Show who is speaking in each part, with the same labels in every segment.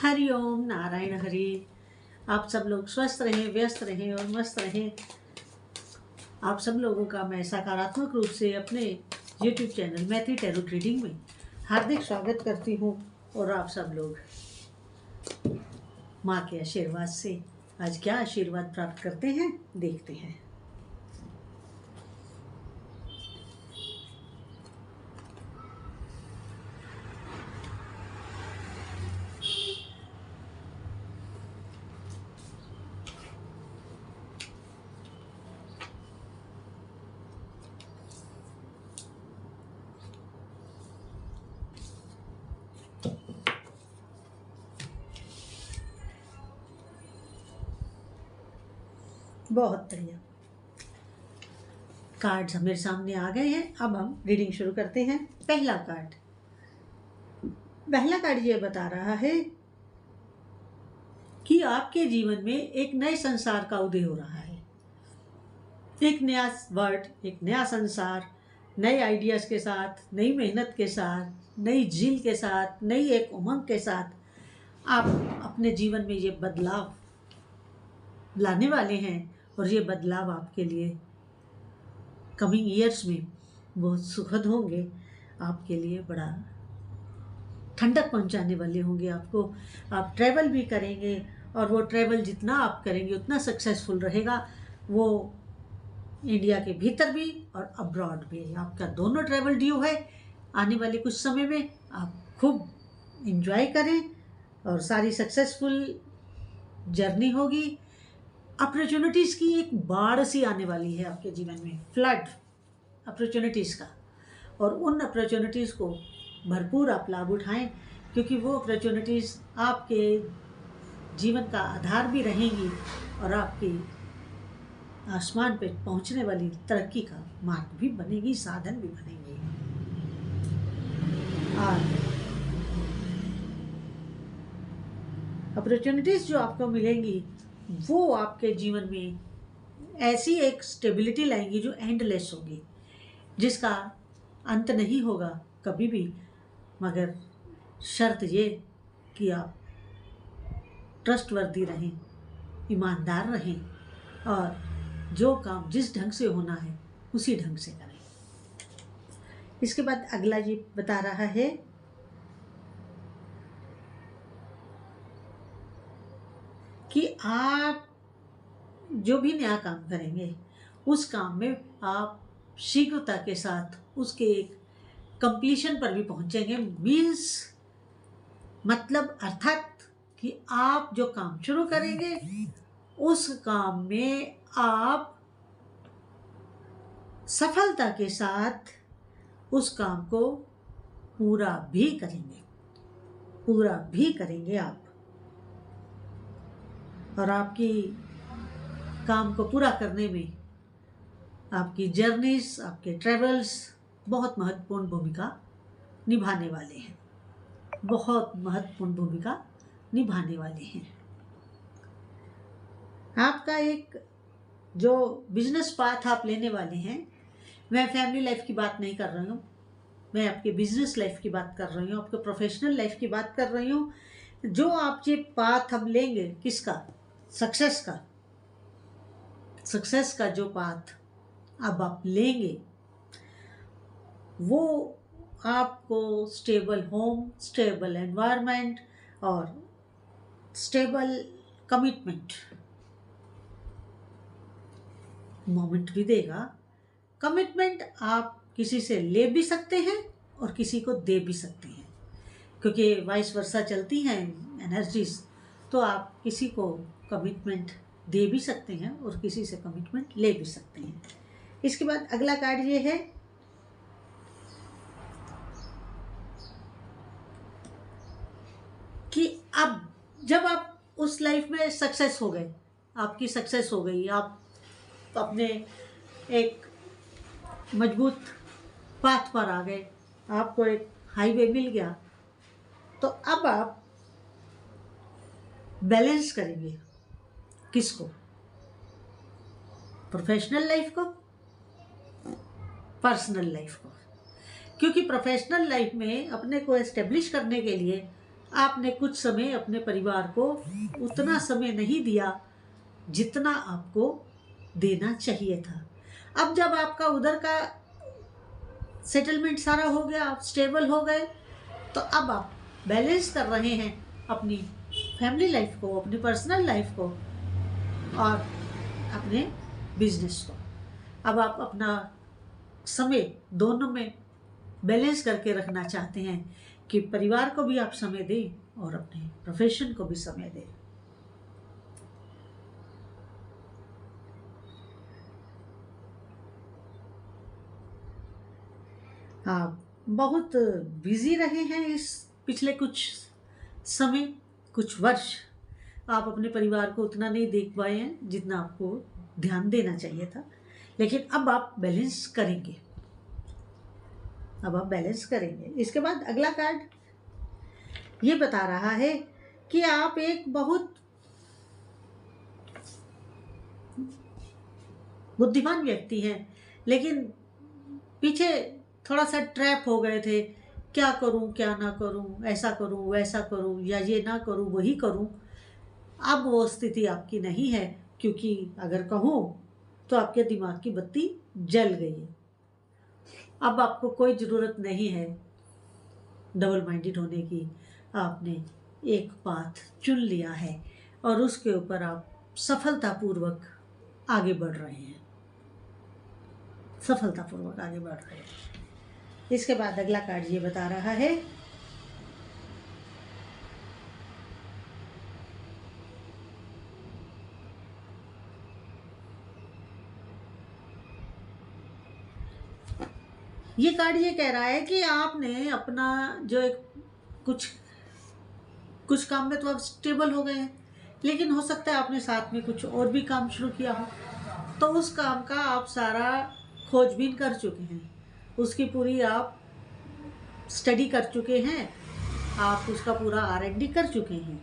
Speaker 1: हरि ओम नारायण हरि। आप सब लोग स्वस्थ रहें, व्यस्त रहें और मस्त रहें। आप सब लोगों का मैं सकारात्मक रूप से अपने YouTube चैनल मैत्री टैरो रीडिंग में हार्दिक स्वागत करती हूँ। और आप सब लोग माँ के आशीर्वाद से आज क्या आशीर्वाद प्राप्त करते हैं, देखते हैं। बहुत बढ़िया, कार्ड्स मेरे सामने आ गए हैं। अब हम रीडिंग शुरू करते हैं। पहला कार्ड ये बता रहा है कि आपके जीवन में एक नए संसार का उदय हो रहा है। एक नया वर्ल्ड, एक नया संसार, नए आइडियाज़ के साथ, नई मेहनत के साथ, नई झील के साथ, नई एक उमंग के साथ आप अपने जीवन में ये बदलाव लाने वाले हैं। और ये बदलाव आपके लिए कमिंग ईयर्स में बहुत सुखद होंगे, आपके लिए बड़ा ठंडक पहुंचाने वाले होंगे आपको। आप ट्रैवल भी करेंगे और वो ट्रैवल जितना आप करेंगे उतना सक्सेसफुल रहेगा। वो इंडिया के भीतर भी और अब्रॉड भी, आपका दोनों ट्रैवल ड्यू है। आने वाले कुछ समय में आप खूब इंजॉय करें और सारी सक्सेसफुल जर्नी होगी। अपॉर्चुनिटीज़ की एक बाढ़ सी आने वाली है आपके जीवन में, फ्लड अपॉर्चुनिटीज़ का। और उन अपॉर्चुनिटीज़ को भरपूर आप लाभ उठाएं, क्योंकि वो अपॉर्चुनिटीज़ आपके जीवन का आधार भी रहेंगी और आपकी आसमान पे पहुंचने वाली तरक्की का मार्ग भी बनेगी, साधन भी बनेंगे। और अपॉर्चुनिटीज़ जो आपको मिलेंगी वो आपके जीवन में ऐसी एक स्टेबिलिटी लाएंगी जो एंडलेस होगी, जिसका अंत नहीं होगा कभी भी। मगर शर्त ये कि आप ट्रस्टवर्दी रहें, ईमानदार रहें और जो काम जिस ढंग से होना है उसी ढंग से करें। इसके बाद अगला ये बता रहा है कि आप जो भी नया काम करेंगे उस काम में आप शीघ्रता के साथ उसके एक कंप्लीशन पर भी पहुंचेंगे। मीन्स मतलब अर्थात कि आप जो काम शुरू करेंगे उस काम में आप सफलता के साथ उस काम को पूरा भी करेंगे आप। और आपकी काम को पूरा करने में आपकी जर्नीज, आपके ट्रेवल्स बहुत महत्वपूर्ण भूमिका निभाने वाले हैं, आपका एक जो बिजनेस पाथ आप लेने वाले हैं, मैं फैमिली लाइफ की बात नहीं कर रही हूँ, मैं आपके बिजनेस लाइफ की बात कर रही हूँ, आपके प्रोफेशनल लाइफ की बात कर रही हूँ। जो आप ये पाथ हम लेंगे, किसका? सक्सेस का जो पाथ अब आप लेंगे वो आपको स्टेबल होम, स्टेबल एनवायरनमेंट और स्टेबल कमिटमेंट मोमेंट भी देगा। कमिटमेंट आप किसी से ले भी सकते हैं और किसी को दे भी सकते हैं, क्योंकि वाइस वर्सा चलती हैं एनर्जीज। तो आप किसी को कमिटमेंट दे भी सकते हैं और किसी से कमिटमेंट ले भी सकते हैं। इसके बाद अगला कार्ड ये है कि अब जब आप उस लाइफ में सक्सेस हो गए, आपकी सक्सेस हो गई, आप अपने एक मजबूत पाथ पर आ गए, आपको एक हाईवे मिल गया, तो अब आप बैलेंस करेंगे किसको? प्रोफेशनल लाइफ को, पर्सनल लाइफ को। क्योंकि प्रोफेशनल लाइफ में अपने को एस्टेब्लिश करने के लिए आपने कुछ समय अपने परिवार को उतना समय नहीं दिया जितना आपको देना चाहिए था। अब जब आपका उधर का सेटलमेंट सारा हो गया, आप स्टेबल हो गए, तो अब आप बैलेंस कर रहे हैं अपनी फैमिली लाइफ को, अपनी पर्सनल लाइफ को और अपने बिजनेस को। अब आप अपना समय दोनों में बैलेंस करके रखना चाहते हैं कि परिवार को भी आप समय दें और अपने प्रोफेशन को भी समय दें। आप बहुत बिजी रहे हैं इस पिछले कुछ समय, कुछ वर्ष। आप अपने परिवार को उतना नहीं देख पाए हैं जितना आपको ध्यान देना चाहिए था, लेकिन अब आप बैलेंस करेंगे। अब आप बैलेंस करेंगे। इसके बाद अगला कार्ड ये बता रहा है कि आप एक बहुत बुद्धिमान व्यक्ति हैं, लेकिन पीछे थोड़ा सा ट्रैप हो गए थे। क्या करूं, क्या ना करूं, ऐसा करूं, वैसा करूं, या ये ना करूं, वही करूं। अब वो स्थिति आपकी नहीं है, क्योंकि अगर कहूं तो आपके दिमाग की बत्ती जल गई है। अब आपको कोई ज़रूरत नहीं है डबल माइंडेड होने की। आपने एक पाथ चुन लिया है और उसके ऊपर आप सफलतापूर्वक आगे बढ़ रहे हैं, सफलतापूर्वक आगे बढ़ रहे हैं। इसके बाद अगला कार्ड ये बता रहा है ये कार्ड ये कह रहा है कि आपने अपना जो एक कुछ काम में तो आप स्टेबल हो गए हैं, लेकिन हो सकता है आपने साथ में कुछ और भी काम शुरू किया हो, तो उस काम का आप सारा खोजबीन कर चुके हैं, उसकी पूरी आप स्टडी कर चुके हैं, आप उसका पूरा R&D कर चुके हैं,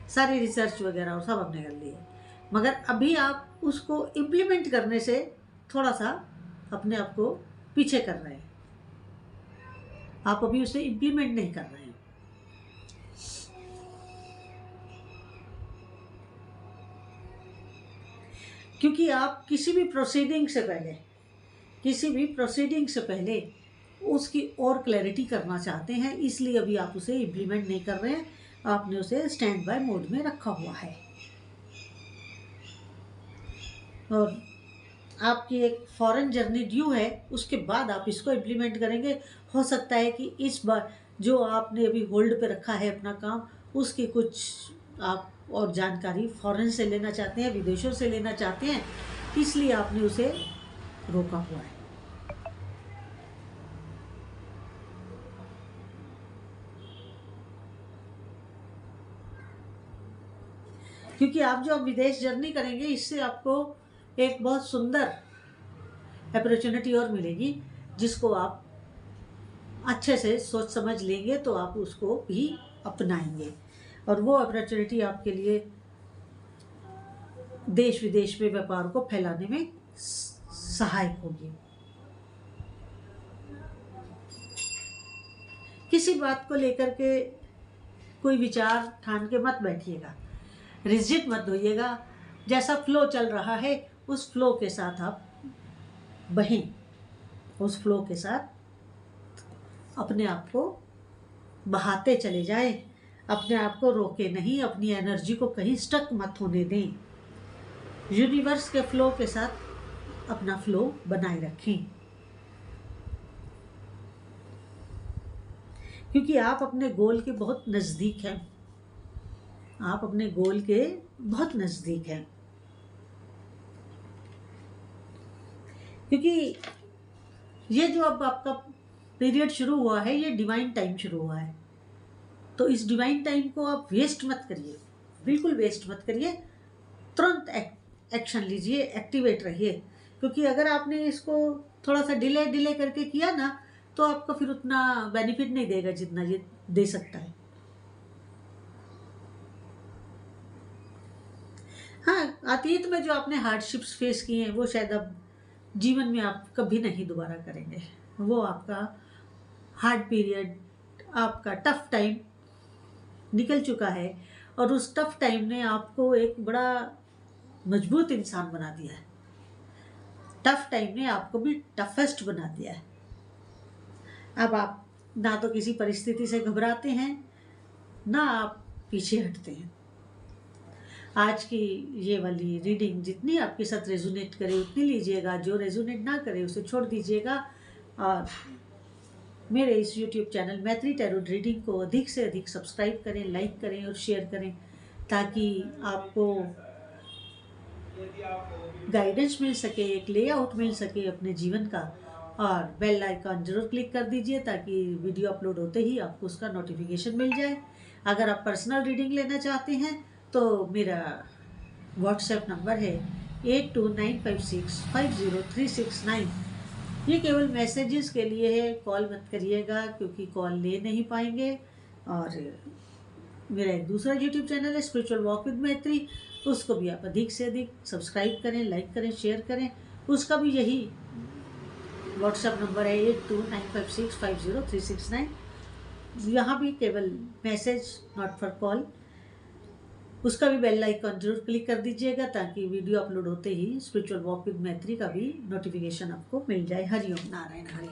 Speaker 1: सारी रिसर्च वगैरह और सब आपने कर ली है। मगर अभी आप उसको इम्प्लीमेंट करने से थोड़ा सा अपने आप को पीछे कर रहे हैं। आप अभी उसे इम्प्लीमेंट नहीं कर रहे हैं। क्योंकि आप किसी भी प्रोसीडिंग से पहले उसकी और क्लैरिटी करना चाहते हैं, इसलिए अभी आप उसे इम्प्लीमेंट नहीं कर रहे हैं। आपने उसे स्टैंड बाय मोड में रखा हुआ है और आपकी एक फॉरेन जर्नी ड्यू है, उसके बाद आप इसको इम्प्लीमेंट करेंगे। हो सकता है कि इस बार जो आपने अभी होल्ड पे रखा है अपना काम, उसकी कुछ आप और जानकारी फॉरेन से लेना चाहते हैं, विदेशों से लेना चाहते हैं, इसलिए आपने उसे रोका हुआ है। क्योंकि आप जो विदेश जर्नी करेंगे, इससे आपको एक बहुत सुंदर अपॉर्चुनिटी और मिलेगी, जिसको आप अच्छे से सोच समझ लेंगे तो आप उसको भी अपनाएंगे, और वो अपॉर्चुनिटी आपके लिए देश विदेश में व्यापार को फैलाने में सहायक होगी। किसी बात को लेकर के कोई विचार ठान के मत बैठिएगा, रिजिड मत होइएगा। जैसा फ्लो चल रहा है उस फ्लो के साथ आप बहें, उस फ्लो के साथ अपने आप को बहाते चले जाएं, अपने आप को रोके नहीं, अपनी एनर्जी को कहीं स्टक मत होने दें। यूनिवर्स के फ्लो के साथ अपना फ्लो बनाए रखें, क्योंकि आप अपने गोल के बहुत नज़दीक हैं। आप अपने गोल के बहुत नज़दीक हैं, क्योंकि ये जो अब आपका पीरियड शुरू हुआ है, ये डिवाइन टाइम शुरू हुआ है। तो इस डिवाइन टाइम को आप वेस्ट मत करिए, बिल्कुल वेस्ट मत करिए। तुरंत एक्शन लीजिए, एक्टिवेट रहिए, क्योंकि अगर आपने इसको थोड़ा सा डिले करके किया ना, तो आपको फिर उतना बेनिफिट नहीं देगा जितना ये दे सकता है। हाँ, अतीत में जो आपने हार्डशिप्स फेस किए हैं, वो शायद अब जीवन में आप कभी नहीं दोबारा करेंगे। वो आपका हार्ड पीरियड, आपका टफ टाइम निकल चुका है और उस टफ टाइम ने आपको एक बड़ा मजबूत इंसान बना दिया है। टफ टाइम ने आपको भी टफेस्ट बना दिया है। अब आप ना तो किसी परिस्थिति से घबराते हैं, ना आप पीछे हटते हैं। आज की ये वाली रीडिंग जितनी आपके साथ रेजोनेट करे उतनी लीजिएगा, जो रेजोनेट ना करे उसे छोड़ दीजिएगा। और मेरे इस YouTube चैनल मैत्री टैरो रीडिंग को अधिक से अधिक सब्सक्राइब करें, लाइक करें और शेयर करें, ताकि आपको गाइडेंस मिल सके, एक लेआउट मिल सके अपने जीवन का। और बेल आइकन जरूर क्लिक कर दीजिए ताकि वीडियो अपलोड होते ही आपको उसका नोटिफिकेशन मिल जाए। अगर आप पर्सनल रीडिंग लेना चाहते हैं तो मेरा व्हाट्सएप नंबर है 8295650369। ये केवल मैसेजेस के लिए है, कॉल मत करिएगा क्योंकि कॉल ले नहीं पाएंगे। और मेरा एक दूसरा YouTube चैनल है स्पिरिचुअल वॉक विद मैत्री, उसको भी आप अधिक से अधिक सब्सक्राइब करें, लाइक करें, शेयर करें। उसका भी यही व्हाट्सएप नंबर है 8295650369। यहाँ भी केवल मैसेज, नॉट फॉर कॉल। उसका भी बेल आइकन जरूर क्लिक कर दीजिएगा ताकि वीडियो अपलोड होते ही स्पिरिचुअल वॉक विद मैत्री का भी नोटिफिकेशन आपको मिल जाए। हरिओम नारायण हरि।